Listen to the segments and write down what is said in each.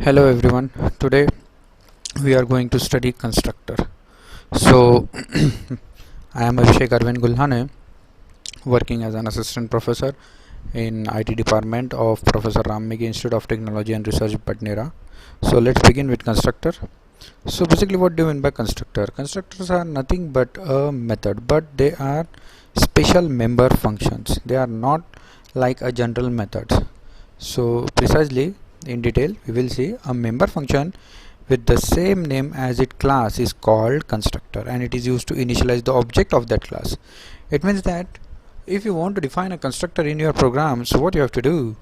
Hello everyone. Today we are going to study constructor. So I am Abhishek Arvind Gulhane, working as an assistant professor in IT department of Professor Rammegi Institute of Technology and Research, Patnera. So let's begin with constructor. So basically, what do you mean by constructor? Constructors are nothing but a method, but they are special member functions. They are not like a general methods. So precisely in detail we will see a member function with the same name as its class is called constructor, and it is used to initialize the object of that class. It means that if you want to define a constructor in your program, so what you have to do,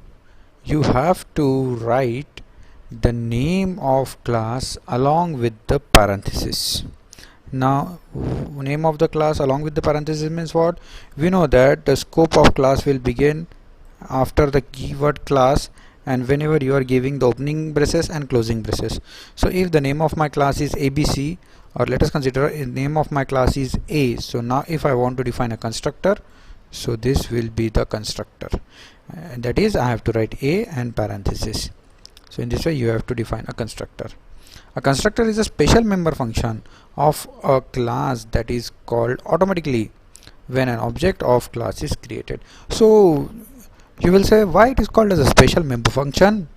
you have to write the name of class along with the parenthesis. Now name of the class along with the parenthesis means what? We know that the scope of class will begin after the keyword class and whenever you are giving the opening braces and closing braces. So if the name of my class is ABC, or let us consider the name of my class is A, so now if I want to define a constructor, so this will be the constructor, that is I have to write A and parenthesis. So in this way you have to define a constructor. A constructor is a special member function of a class that is called automatically when an object of class is created. So you will say, why it is called as a special member function?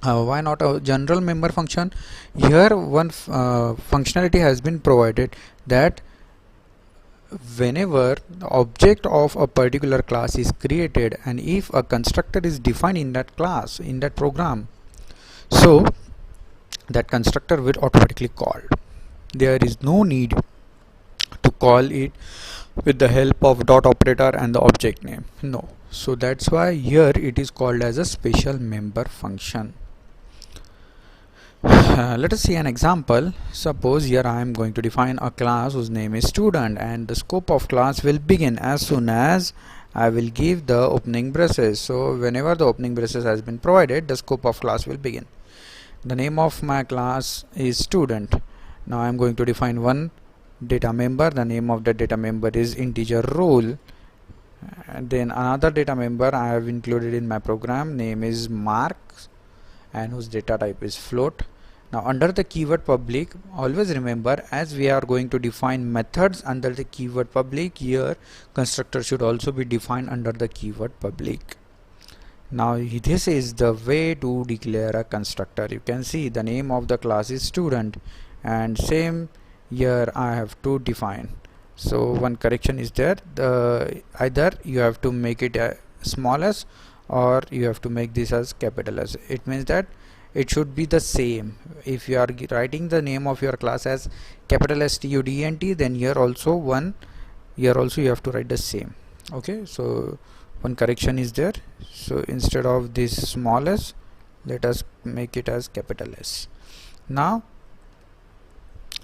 Why not a general member function? Here one functionality has been provided that whenever the object of a particular class is created and if a constructor is defined in that class, in that program, so that constructor will automatically called. There is no need to call it with the help of dot operator and the object name. No. So that's why here it is called as a special member function. Let us see an example. Suppose here I am going to define a class whose name is student, and the scope of class will begin as soon as I will give the opening braces. So whenever the opening braces has been provided, the scope of class will begin. The name of my class is student. Now I am going to define one data member. The name of the data member is integer roll. And then another data member I have included in my program, name is marks, and whose data type is float. Now under the keyword public, always remember, as we are going to define methods under the keyword public, here constructor should also be defined under the keyword public. Now this is the way to declare a constructor. You can see the name of the class is student, and same here I have to define. So one correction is there, either you have to make it a small s or you have to make this as capital S. It means that it should be the same. If you are writing the name of your class as capital STUDENT, then here also you have to write the same. Okay, so one correction is there. So instead of this small s, let us make it as capital S. Now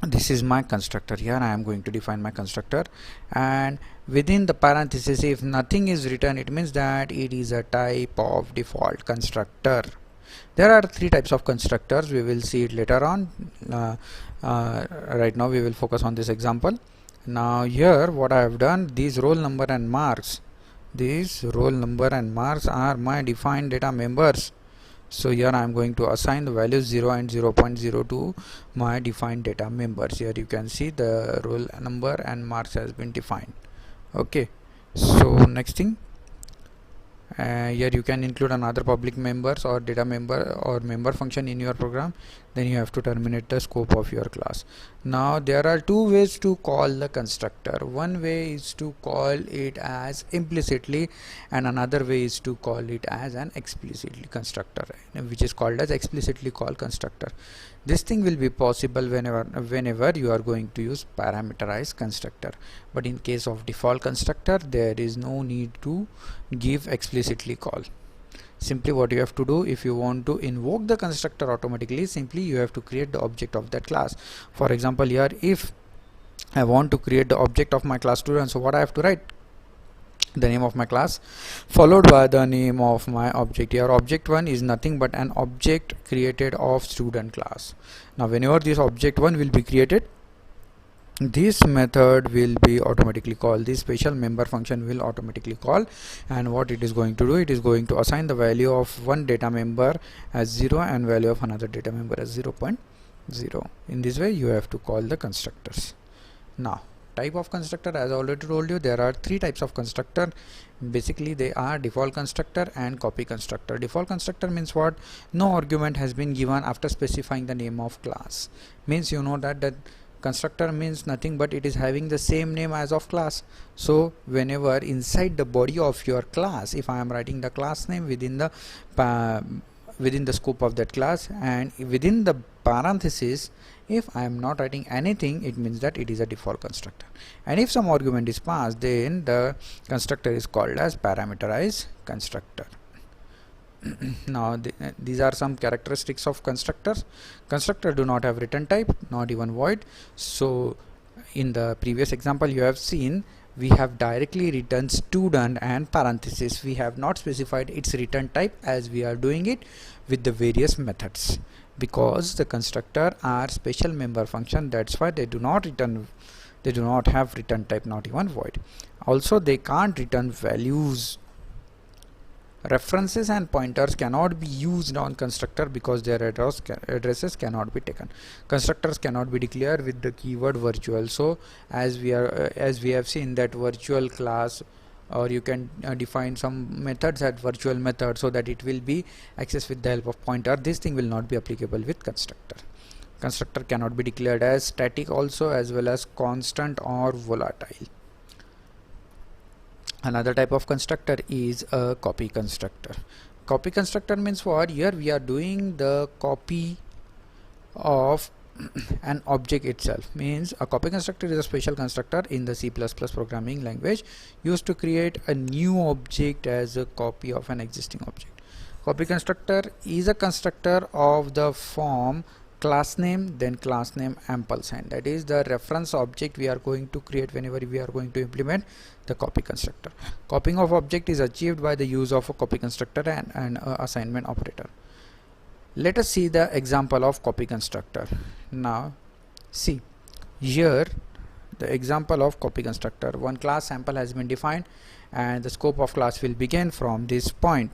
this is my constructor. Here I am going to define my constructor, and within the parenthesis, if nothing is written, it means that it is a type of default constructor. There are three types of constructors. We will see it later on. Right now we will focus on this example. Now here what I have done, these roll number and marks, are my defined data members. So here I am going to assign the values 0 and 0.0 to my defined data members. Here you can see the roll number and marks has been defined. Okay, so next thing, here you can include another public members or data member or member function in your program. Then you have to terminate the scope of your class. Now there are two ways to call the constructor. One way is to call it as implicitly, and another way is to call it as an explicitly constructor, which is called as explicitly call constructor. This thing will be possible whenever you are going to use parameterized constructor, but in case of default constructor there is no need to give explicitly call. Simply what you have to do, if you want to invoke the constructor automatically, simply you have to create the object of that class. For example, here if I want to create the object of my class student, so what I have to write, the name of my class followed by the name of my object. Here object 1 is nothing but an object created of student class. Now whenever this object 1 will be created, this method will be automatically called, this special member function will automatically call, and what it is going to do, it is going to assign the value of one data member as 0 and value of another data member as 0.0. In this way you have to call the constructors. Now type of constructor, as I already told you, there are three types of constructor. Basically they are default constructor and copy constructor. Default constructor means what? No argument has been given after specifying the name of class. Means you know that constructor means nothing but it is having the same name as of class. So whenever inside the body of your class, if I am writing the class name within the scope of that class, and within the parenthesis if I am not writing anything, it means that it is a default constructor. And if some argument is passed, then the constructor is called as parameterized constructor. Now these are some characteristics of constructors. Constructor do not have return type, not even void. So in the previous example you have seen, we have directly written student and parenthesis. We have not specified its return type as we are doing it with the various methods, because the constructor are special member function. That's why they do not have return type, not even void. Also they can't return values. References and pointers cannot be used on constructor because their addresses cannot be taken. Constructors cannot be declared with the keyword virtual. So as we have seen that virtual class, or you can define some methods at virtual method so that it will be accessed with the help of pointer. This thing will not be applicable with constructor. Constructor cannot be declared as static also, as well as constant or volatile. Another type of constructor is a copy constructor. Copy constructor means what? Here we are doing the copy of an object itself. Means a copy constructor is a special constructor in the C++ programming language used to create a new object as a copy of an existing object. Copy constructor is a constructor of the form class name, then class name ampersand. That is the reference object we are going to create whenever we are going to implement the copy constructor. Copying of object is achieved by the use of a copy constructor and assignment operator. Let us see the example of copy constructor. Now see here the example of copy constructor. One class sample has been defined and the scope of class will begin from this point.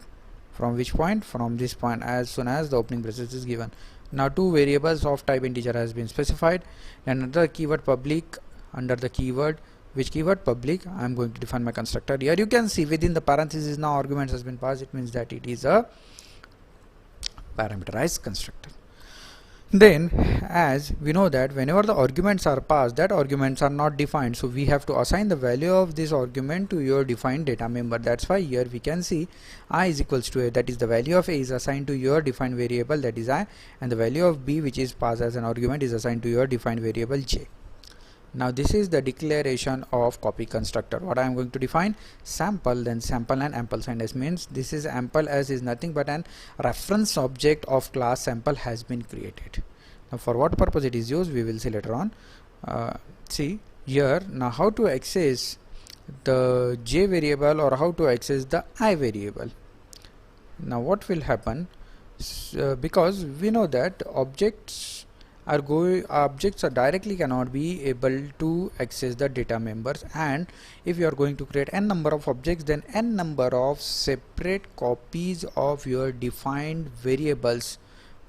From which point? From this point, as soon as the opening braces is given. Now two variables of type integer has been specified, and another keyword public under the keyword. Which keyword? Public. I am going to define my constructor. Here you can see within the parenthesis now arguments has been passed. It means that it is a parameterized constructor. Then as we know that whenever the arguments are passed, that arguments are not defined, so we have to assign the value of this argument to your defined data member. That's why here we can see I is equals to a, that is the value of a is assigned to your defined variable, that is I, and the value of b, which is passed as an argument, is assigned to your defined variable j. Now this is the declaration of copy constructor. What I am going to define? Sample, then sample and ampersand s, means this is ample as is nothing but an reference object of class sample has been created. Now for what purpose it is used, we will see later on. See here now how to access the j variable or how to access the I variable. Now what will happen? Because we know that objects are directly cannot be able to access the data members, and if you are going to create n number of objects, then n number of separate copies of your defined variables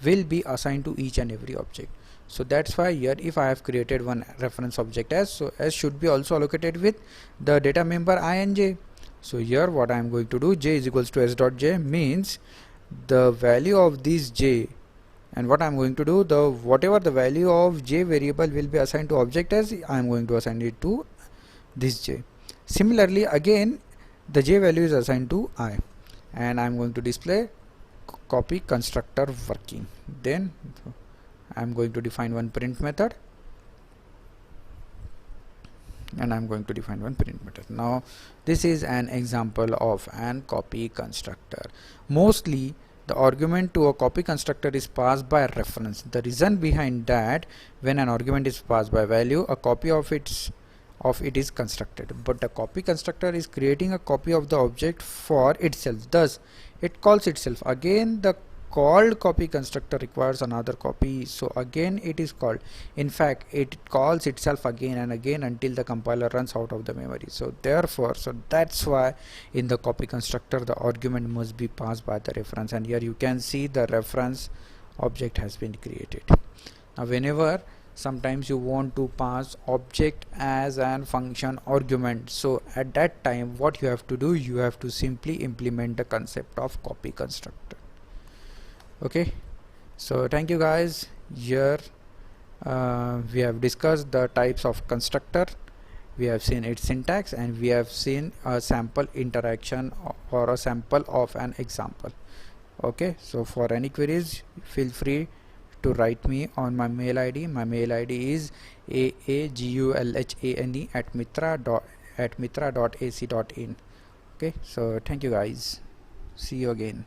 will be assigned to each and every object. So that's why here if I have created one reference object s, so s should be also allocated with the data member I and j. So here what I am going to do, j is equals to s dot j, means the value of this j, and what I am going to do, the whatever the value of j variable will be assigned to object as, I am going to assign it to this j. Similarly again the j value is assigned to I, and I am going to display copy constructor working. Then I am going to define one print method, and I am going to define one print method. Now this is an example of an copy constructor. Mostly the argument to a copy constructor is passed by reference. The reason behind that, when an argument is passed by value, a copy of it is constructed, but the copy constructor is creating a copy of the object for itself. Thus it calls itself. Again the called copy constructor requires another copy, so again it is called. In fact, it calls itself again and again until the compiler runs out of the memory. So therefore, that's why in the copy constructor the argument must be passed by the reference, and here you can see the reference object has been created. Now whenever sometimes you want to pass object as an function argument, so at that time what you have to do, you have to simply implement the concept of copy constructor. Okay, so thank you guys. Here we have discussed the types of constructor, we have seen its syntax, and we have seen a sample interaction or a sample of an example. Okay, so for any queries feel free to write me on my mail ID. My mail ID is aagulhane@mitra.ac.in. Okay, so thank you guys, see you again.